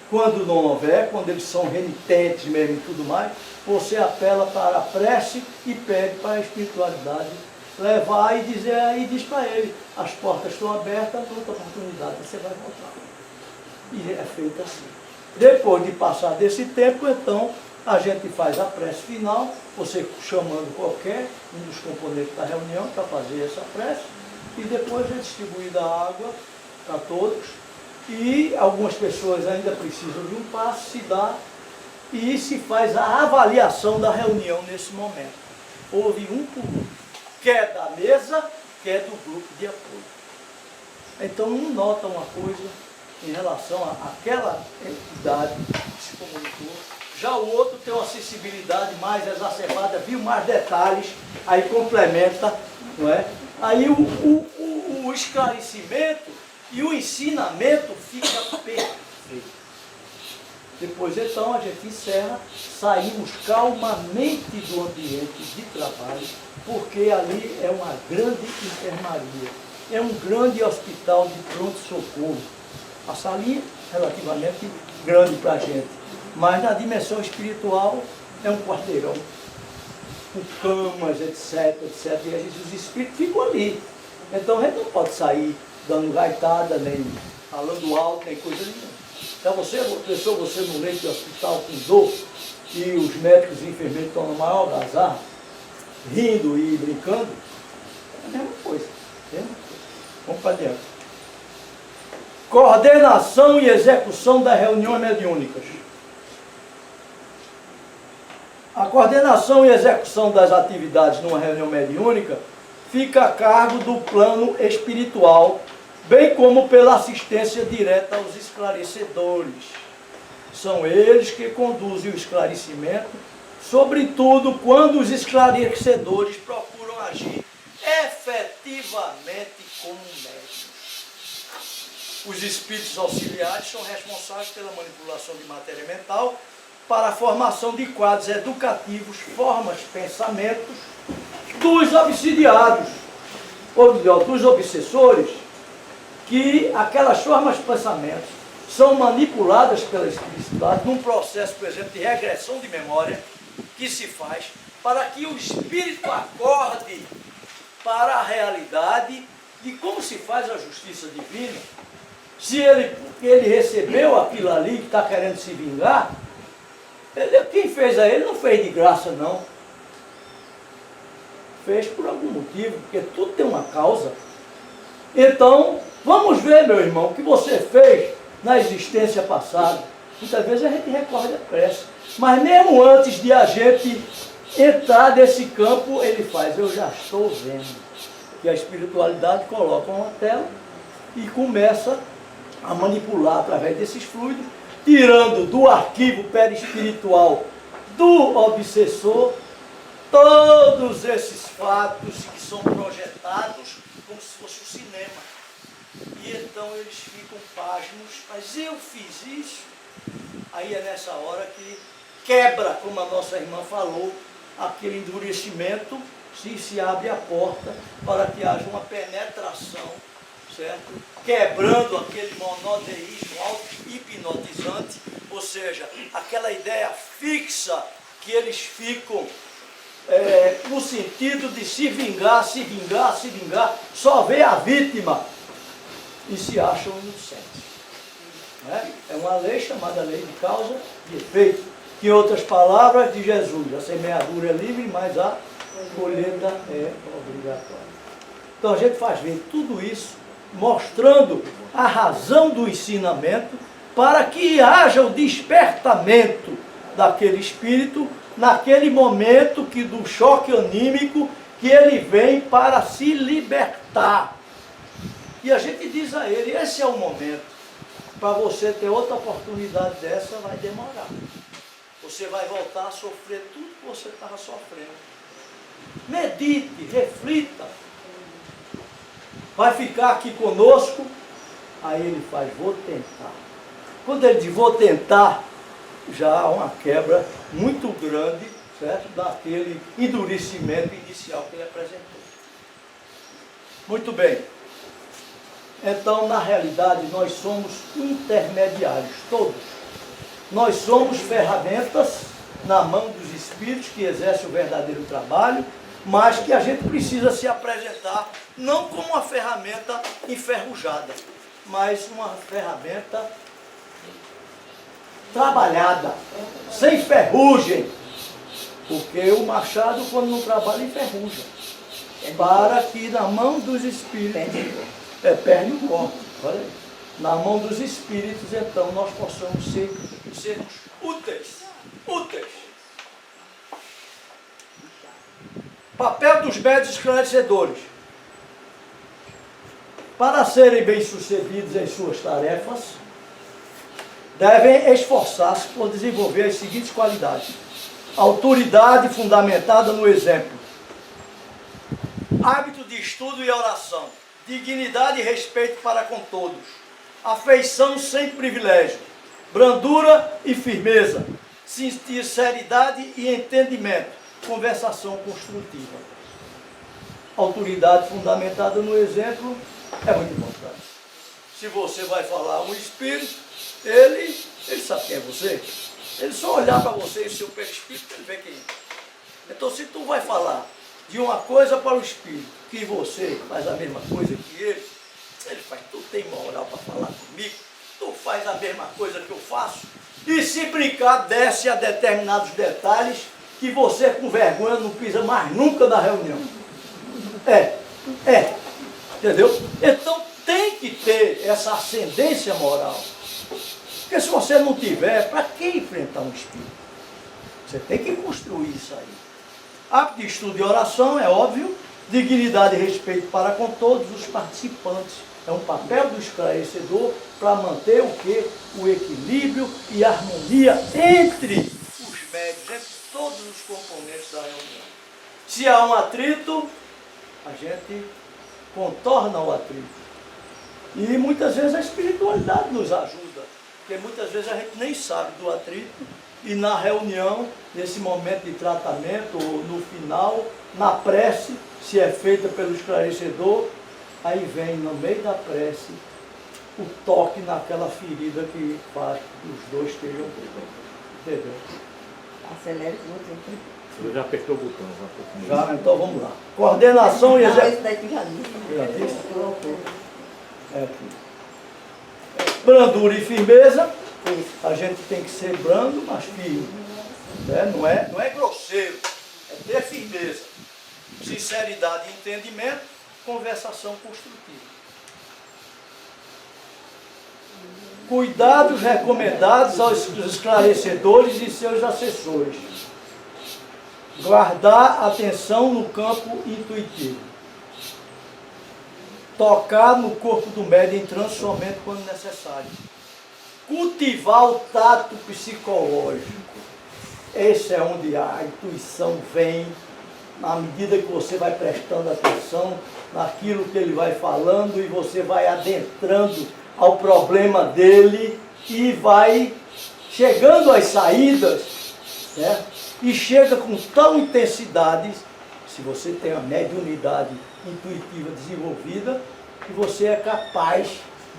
quando não houver, quando eles são renitentes mesmo e tudo mais, você apela para a prece e pede para a espiritualidade levar e dizer, aí diz para ele, as portas estão abertas, outra oportunidade você vai voltar. E é feito assim. Depois de passar desse tempo, então, a gente faz a prece final, você chamando qualquer um dos componentes da reunião para fazer essa prece, e depois é distribuída a água para todos, e algumas pessoas ainda precisam de um passe, se dá, e se faz a avaliação da reunião nesse momento. Houve um por um, quer da mesa, quer do grupo de apoio. Então, um nota uma coisa em relação àquela entidade que se comunicou, já o outro tem uma sensibilidade mais exacerbada, viu mais detalhes, aí complementa, não é? Aí o esclarecimento e o ensinamento fica perfeito. Depois, então, a gente encerra, saímos calmamente do ambiente de trabalho, porque ali é uma grande enfermaria, é um grande hospital de pronto-socorro. A salinha relativamente grande para a gente, mas na dimensão espiritual é um quarteirão, com camas, etc, etc. E os espíritos ficam ali. Então a gente não pode sair dando gaitada, nem falando alto, nem coisa nenhuma. Então você no leito de hospital com dor, e os médicos e enfermeiros estão no maior algazarra, rindo e brincando, é a mesma coisa. Vamos para dentro. Coordenação e execução das reuniões mediúnicas. A coordenação e execução das atividades numa reunião mediúnica fica a cargo do plano espiritual, bem como pela assistência direta aos esclarecedores. São eles que conduzem o esclarecimento, sobretudo quando os esclarecedores procuram agir efetivamente como médios. Os espíritos auxiliares são responsáveis pela manipulação de matéria mental para a formação de quadros educativos, formas, pensamentos dos obsidiados, ou melhor, dos obsessores, que aquelas formas de pensamentos são manipuladas pela espiritualidade num processo, por exemplo, de regressão de memória que se faz para que o espírito acorde para a realidade de como se faz a justiça divina. Se ele recebeu aquilo ali que está querendo se vingar, quem fez a ele não fez de graça, não. Fez por algum motivo, porque tudo tem uma causa. Então, vamos ver, meu irmão, o que você fez na existência passada. Muitas vezes a gente recorre depressa. Mas mesmo antes de a gente entrar nesse campo, ele faz, eu já estou vendo. E a espiritualidade coloca uma tela e começa a manipular através desses fluidos, tirando do arquivo perispiritual do obsessor todos esses fatos que são projetados como se fosse um cinema. E então eles ficam pasmos, mas eu fiz isso. Aí é nessa hora que quebra, como a nossa irmã falou, aquele endurecimento, se abre a porta para que haja uma penetração, certo? Quebrando aquele monodeísmo auto-hipnotizante, ou seja, aquela ideia fixa que eles ficam no sentido de se vingar, só vê a vítima e se acham inocentes. É uma lei chamada lei de causa e efeito, que em outras palavras de Jesus, a semeadura é livre, mas a colheita é obrigatória. Então a gente faz ver tudo isso, mostrando a razão do ensinamento, para que haja o despertamento daquele espírito, naquele momento do choque anímico, que ele vem para se libertar. E a gente diz a ele, esse é o momento. Para você ter outra oportunidade dessa, vai demorar. Você vai voltar a sofrer tudo que você estava sofrendo. Medite, reflita. Vai ficar aqui conosco? Aí ele faz, vou tentar. Quando ele diz, vou tentar, já há uma quebra muito grande, certo? Daquele endurecimento inicial que ele apresentou. Muito bem. Então, na realidade, nós somos intermediários, todos. Nós somos ferramentas na mão dos espíritos que exercem o verdadeiro trabalho, mas que a gente precisa se apresentar não como uma ferramenta enferrujada, mas uma ferramenta trabalhada, sem ferrugem, porque o machado, quando não trabalha, enferruja, para que na mão dos espíritos, perde o corpo, olha aí. Na mão dos espíritos, então, nós possamos sermos úteis. Papel dos médios esclarecedores. Para serem bem-sucedidos em suas tarefas, devem esforçar-se por desenvolver as seguintes qualidades. Autoridade fundamentada no exemplo. Hábito de estudo e oração. Dignidade e respeito para com todos. Afeição sem privilégio. Brandura e firmeza. Sinceridade e entendimento. Conversação construtiva. Autoridade fundamentada no exemplo é muito importante. Se você vai falar a um espírito, ele sabe quem é você. Ele só olhar para você e o seu perispírito, ele vê quem é. Então, se tu vai falar de uma coisa para o espírito, que você faz a mesma coisa que ele, Ele faz, tu tem moral para falar comigo? Tu faz a mesma coisa que eu faço? E se brincar, desce a determinados detalhes que você com vergonha não pisa mais nunca na reunião. Entendeu? Então tem que ter essa ascendência moral. Porque se você não tiver, para que enfrentar um espírito? Você tem que construir isso aí. Hábito de estudo e oração, é óbvio. Dignidade e respeito para com todos os participantes. É um papel do esclarecedor para manter o quê? O equilíbrio e a harmonia entre os médios, entre todos os componentes da reunião. Se há um atrito, a gente contorna o atrito. E muitas vezes a espiritualidade nos ajuda, porque muitas vezes a gente nem sabe do atrito, e na reunião, nesse momento de tratamento, ou no final, na prece, se é feita pelo esclarecedor, aí vem no meio da prece o toque naquela ferida que faz que os dois estejam bem. Entendeu? Acelere muito. Você já apertou o botão. Já, então vamos lá. Coordenação e execução. Esse daí tu já disse. Já disse? É aqui. Brandura e firmeza. A gente tem que ser brando, mas firme. Né? Não é grosseiro, é ter firmeza. Sinceridade e entendimento, conversação construtiva. Cuidados recomendados aos esclarecedores e seus assessores. Guardar atenção no campo intuitivo. Tocar no corpo do médium em transe somente quando necessário. Cultivar o tato psicológico. Esse é onde a intuição vem, na medida que você vai prestando atenção naquilo que ele vai falando e você vai adentrando ao problema dele e vai chegando às saídas, certo? E chega com tal intensidade, se você tem a mediunidade intuitiva desenvolvida, que você é capaz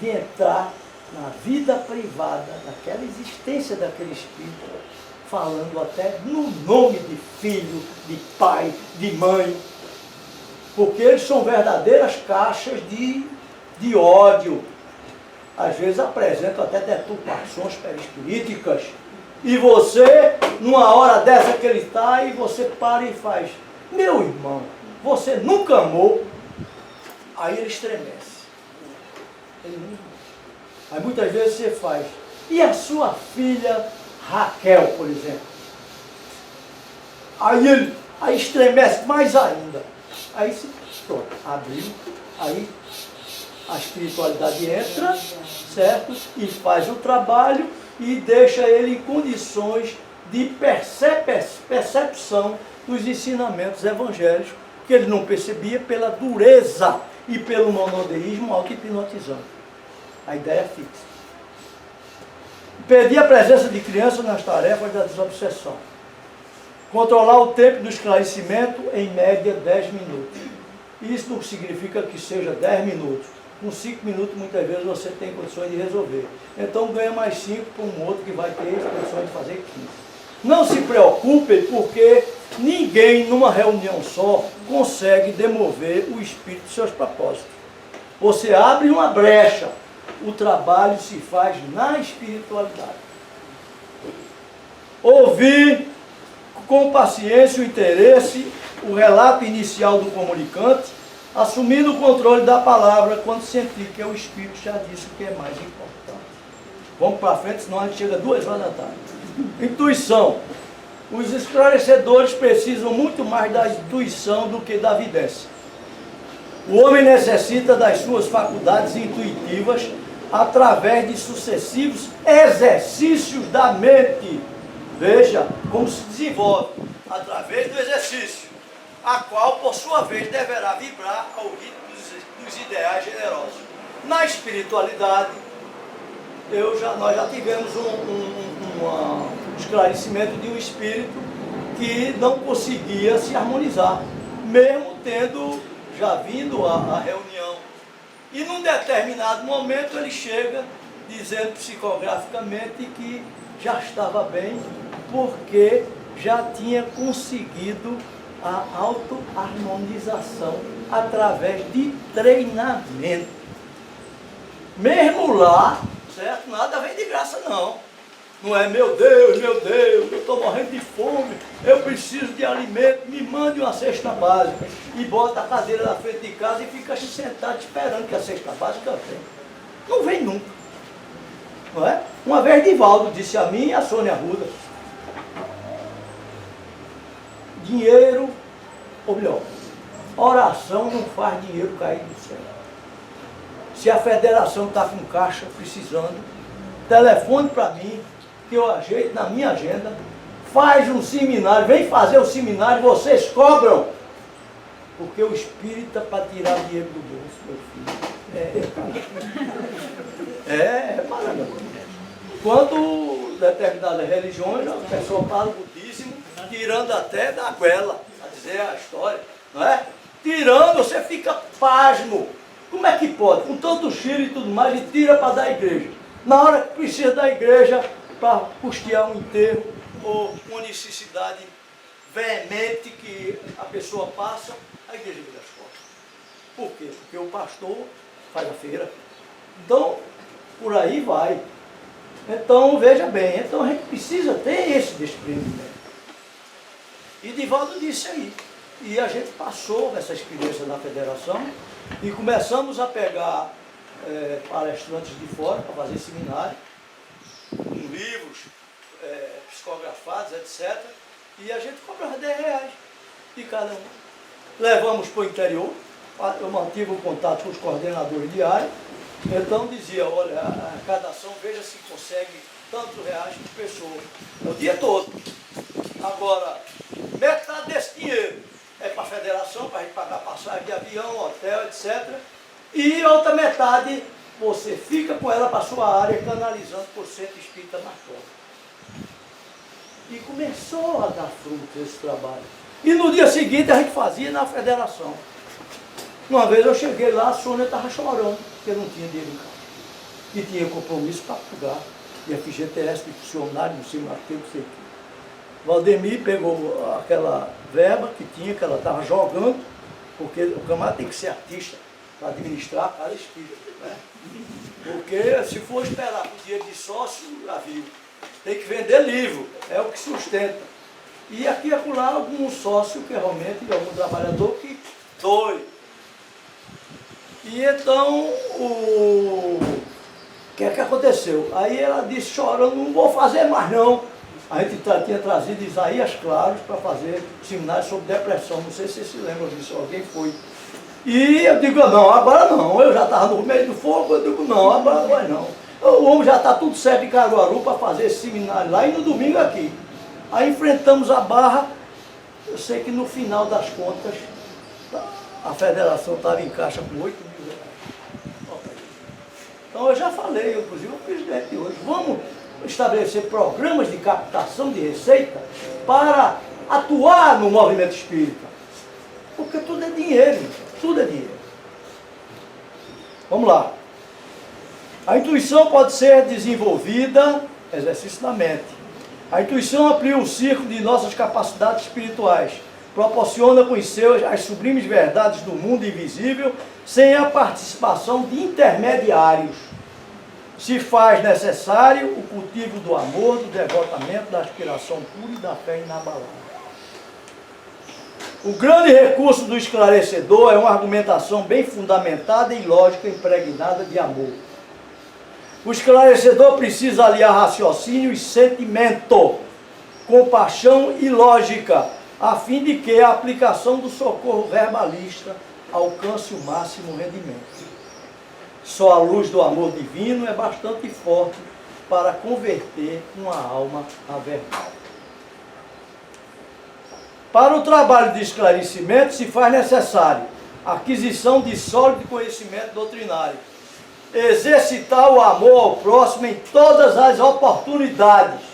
de entrar na vida privada daquela existência daquele espírito, falando até no nome de filho, de pai, de mãe, porque eles são verdadeiras caixas de ódio. Às vezes apresentam até deturpações perispiríticas, e você, numa hora dessa que ele está, e você para e faz, meu irmão, você nunca amou, aí ele estremece. Aí muitas vezes você faz, e a sua filha Raquel, por exemplo? Aí estremece mais ainda. Aí se pronto, abriu, aí a espiritualidade entra, certo? E faz o trabalho e deixa ele em condições de percepção dos ensinamentos evangélicos, que ele não percebia pela dureza e pelo monodeísmo auto-hipnotizante. A ideia é fixa. Pedir a presença de crianças nas tarefas da desobsessão. Controlar o tempo do esclarecimento, em média 10 minutos. Isso não significa que seja 10 minutos. Com 5 minutos, muitas vezes, você tem condições de resolver. Então, ganha mais 5 para um outro que vai ter condições de fazer 15. Não se preocupe, porque ninguém, numa reunião só, consegue demover o espírito dos seus propósitos. Você abre uma brecha. O trabalho se faz na espiritualidade. Ouvir com paciência o interesse, o relato inicial do comunicante, assumindo o controle da palavra quando sentir que o Espírito já disse o que é mais importante. Vamos para frente, senão a gente chega 2 horas da tarde. Intuição. Os esclarecedores precisam muito mais da intuição do que da vidência. O homem necessita das suas faculdades intuitivas através de sucessivos exercícios da mente. Veja como se desenvolve, através do exercício, a qual, por sua vez, deverá vibrar ao ritmo dos ideais generosos. Na espiritualidade, nós já tivemos um esclarecimento de um espírito que não conseguia se harmonizar, mesmo tendo já vindo à reunião. E num determinado momento ele chega dizendo psicograficamente que já estava bem, porque já tinha conseguido a autoharmonização através de treinamento. Mesmo lá, certo? Nada vem de graça não. Não é meu Deus, eu estou morrendo de fome, eu preciso de alimento, me mande uma cesta básica. E bota a cadeira na frente de casa e fica sentado esperando que a cesta básica venha. Não vem nunca. Não é? Uma vez Divaldo disse a mim e a Sônia Arruda: dinheiro, ou melhor, oração não faz dinheiro cair do céu. Se a federação está com caixa precisando, telefone para mim, que eu ajeito na minha agenda, faz um seminário, vem fazer o seminário, vocês cobram. Porque o espírita para tirar dinheiro do bolso, meu filho, é maravilhoso. Quando determinadas religiões, a pessoa paga o dízimo, tirando até da goela, a dizer a história, não é? Tirando, você fica pasmo. Como é que pode? Com tanto cheiro e tudo mais, ele tira para dar à igreja. Na hora que precisa da igreja para custear um enterro ou uma necessidade veemente que a pessoa passa, a igreja vira as costas. Por quê? Porque o pastor faz a feira. Então, por aí vai. Então, veja bem, então a gente precisa ter esse desprendimento. E Divaldo disse aí. E a gente passou nessa experiência na federação e começamos a pegar palestrantes de fora para fazer seminário, com livros psicografados, etc. E a gente cobrava R$10 de cada um. Levamos para o interior, eu mantive o contato com os coordenadores diários, então dizia, olha, a cada ação, veja se consegue tantos reais por pessoa, o dia todo. Agora, metade desse dinheiro é para a federação, para a gente pagar passagem de avião, hotel, etc. E outra metade, você fica com ela para a sua área, canalizando por Centro Espírita Marconi. E começou a dar frutos esse trabalho. E no dia seguinte a gente fazia na federação. Uma vez eu cheguei lá, a Sônia estava chorando, porque não tinha dinheiro em casa. E tinha compromisso para pagar. E FGTS de funcionário, não sei mais o que, não sei o que. Valdemir pegou aquela verba que tinha, que ela estava jogando, porque o camarada tem que ser artista para administrar cada espírito, né? Porque se for esperar o dinheiro de sócio, já viu. Tem que vender livro, é o que sustenta. E aqui e acolá algum sócio que realmente, algum trabalhador que doe. E então, o que é que aconteceu? Aí ela disse chorando, não vou fazer mais não. A gente tinha trazido Isaías Claros para fazer seminário sobre depressão. Não sei se vocês se lembram disso, alguém foi. E eu digo, não, agora não. Eu já estava no meio do fogo, eu digo, não, agora não vai não. O homem já está tudo certo em Caruaru para fazer esse seminário lá e no domingo aqui. Aí enfrentamos a barra. Eu sei que no final das contas, a federação estava em caixa com 8 mil reais. Então eu já falei, inclusive o presidente de hoje, vamos estabelecer programas de captação de receita para atuar no movimento espírita. Porque tudo é dinheiro, tudo é dinheiro. Vamos lá. A intuição pode ser desenvolvida, exercício da mente. A intuição amplia o círculo de nossas capacidades espirituais, proporciona conhecer as sublimes verdades do mundo invisível sem a participação de intermediários. Se faz necessário o cultivo do amor, do devotamento, da aspiração pura e da fé inabalável. O grande recurso do esclarecedor é uma argumentação bem fundamentada e lógica impregnada de amor. O esclarecedor precisa aliar raciocínio e sentimento, compaixão e lógica, a fim de que a aplicação do socorro verbalista alcance o máximo rendimento. Só a luz do amor divino é bastante forte para converter uma alma à verdade. Para o trabalho de esclarecimento se faz necessário a aquisição de sólido conhecimento doutrinário, exercitar o amor ao próximo em todas as oportunidades.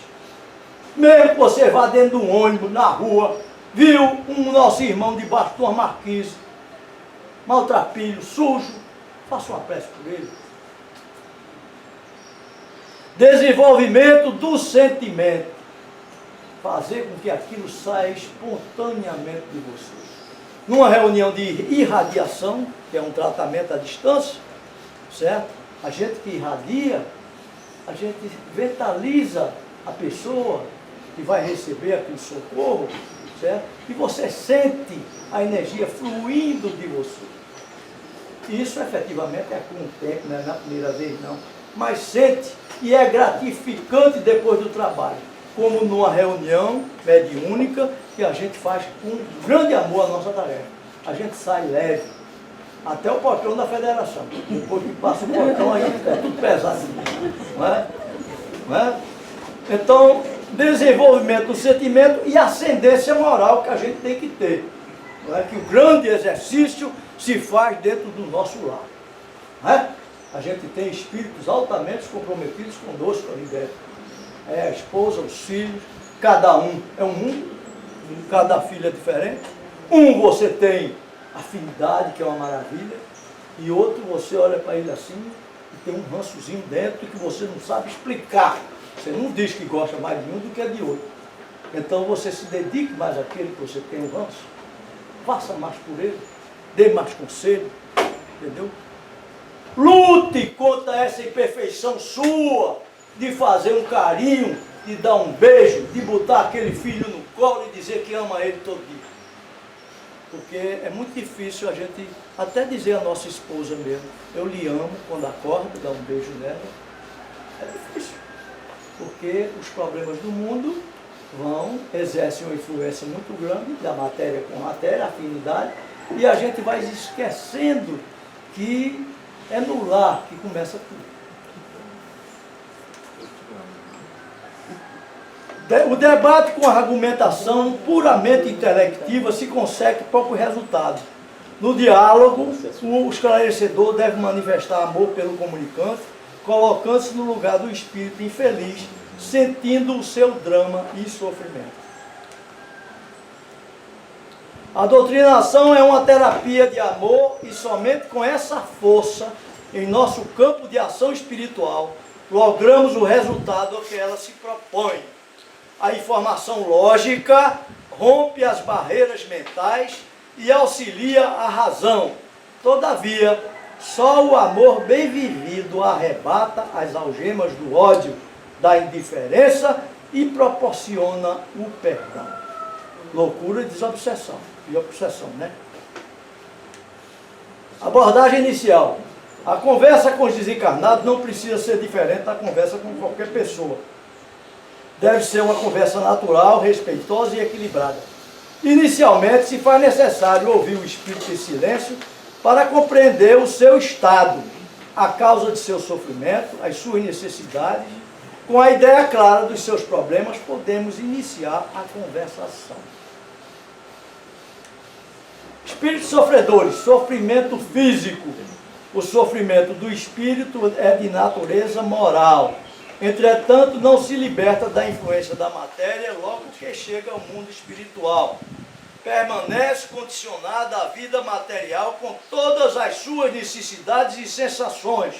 Mesmo que você vá dentro de um ônibus, na rua, viu um nosso irmão debaixo de uma marquise, maltrapilho, sujo, faça uma prece por ele. Desenvolvimento do sentimento. Fazer com que aquilo saia espontaneamente de você. Numa reunião de irradiação, que é um tratamento à distância, certo? A gente que irradia, a gente vitaliza a pessoa que vai receber aquele socorro, certo? E você sente a energia fluindo de você. Isso efetivamente é com o tempo, não é na primeira vez não. Mas sente e é gratificante depois do trabalho. Como numa reunião mediúnica que a gente faz com grande amor a nossa tarefa. A gente sai leve. Até o portão da federação. Depois que passa o portão, aí fica tudo pesado. Não é? Não é? Então, desenvolvimento do sentimento e ascendência moral que a gente tem que ter. Não é? Que o grande exercício se faz dentro do nosso lar. Não é? A gente tem espíritos altamente comprometidos conosco ali dentro. É a esposa, os filhos, cada um é um mundo, cada filho é diferente. Um você tem afinidade, que é uma maravilha, e outro você olha para ele assim e tem um rançozinho dentro que você não sabe explicar. Você não diz que gosta mais de um do que de outro. Então você se dedique mais àquele que você tem um ranço, faça mais por ele, dê mais conselho, entendeu? Lute contra essa imperfeição sua de fazer um carinho, de dar um beijo, de botar aquele filho no colo e dizer que ama ele todo dia. Porque é muito difícil a gente até dizer à nossa esposa mesmo, eu lhe amo, quando acorda, dar um beijo nela. É difícil. Porque os problemas do mundo exercem uma influência muito grande da matéria com matéria, afinidade, e a gente vai esquecendo que é no lar que começa tudo. O debate com a argumentação puramente intelectiva se consegue pouco resultado. No diálogo, o esclarecedor deve manifestar amor pelo comunicante, colocando-se no lugar do espírito infeliz, sentindo o seu drama e sofrimento. A doutrinação é uma terapia de amor e somente com essa força, em nosso campo de ação espiritual, logramos o resultado a que ela se propõe. A informação lógica rompe as barreiras mentais e auxilia a razão. Todavia, só o amor bem vivido arrebata as algemas do ódio, da indiferença e proporciona o perdão. Loucura e desobsessão. E obsessão, né? Abordagem inicial. A conversa com os desencarnados não precisa ser diferente da conversa com qualquer pessoa. Deve ser uma conversa natural, respeitosa e equilibrada. Inicialmente, se faz necessário ouvir o espírito em silêncio para compreender o seu estado, a causa de seu sofrimento, as suas necessidades. Com a ideia clara dos seus problemas, podemos iniciar a conversação. Espíritos sofredores, sofrimento físico. O sofrimento do espírito é de natureza moral. Entretanto, não se liberta da influência da matéria logo que chega ao mundo espiritual. Permanece condicionada à vida material com todas as suas necessidades e sensações.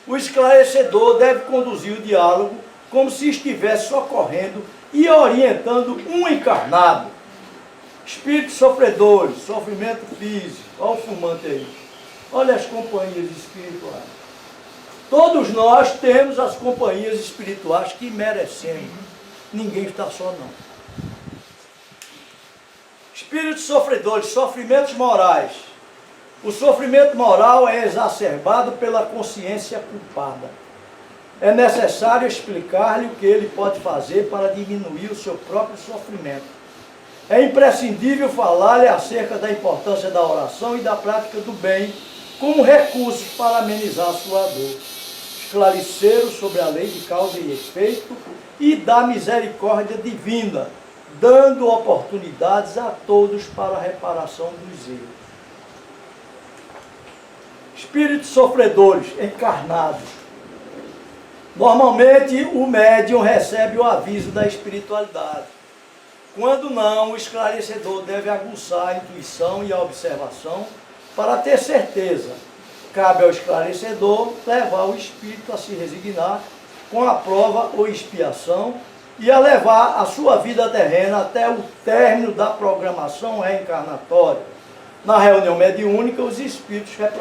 O esclarecedor deve conduzir o diálogo como se estivesse socorrendo e orientando um encarnado. Espíritos sofredores, sofrimento físico. Olha o fumante aí. Olha as companhias espirituais. Todos nós temos as companhias espirituais que merecemos. Ninguém está só, não. Espíritos sofredores, sofrimentos morais. O sofrimento moral é exacerbado pela consciência culpada. É necessário explicar-lhe o que ele pode fazer para diminuir o seu próprio sofrimento. É imprescindível falar-lhe acerca da importância da oração e da prática do bem como recursos para amenizar a sua dor. Esclarecer sobre a lei de causa e efeito e da misericórdia divina, dando oportunidades a todos para a reparação dos erros. Espíritos sofredores, encarnados. Normalmente o médium recebe o aviso da espiritualidade. Quando não, o esclarecedor deve aguçar a intuição e a observação para ter certeza. Cabe ao esclarecedor levar o espírito a se resignar com a prova ou expiação e a levar a sua vida terrena até o término da programação reencarnatória. Na reunião mediúnica, os espíritos reproduzem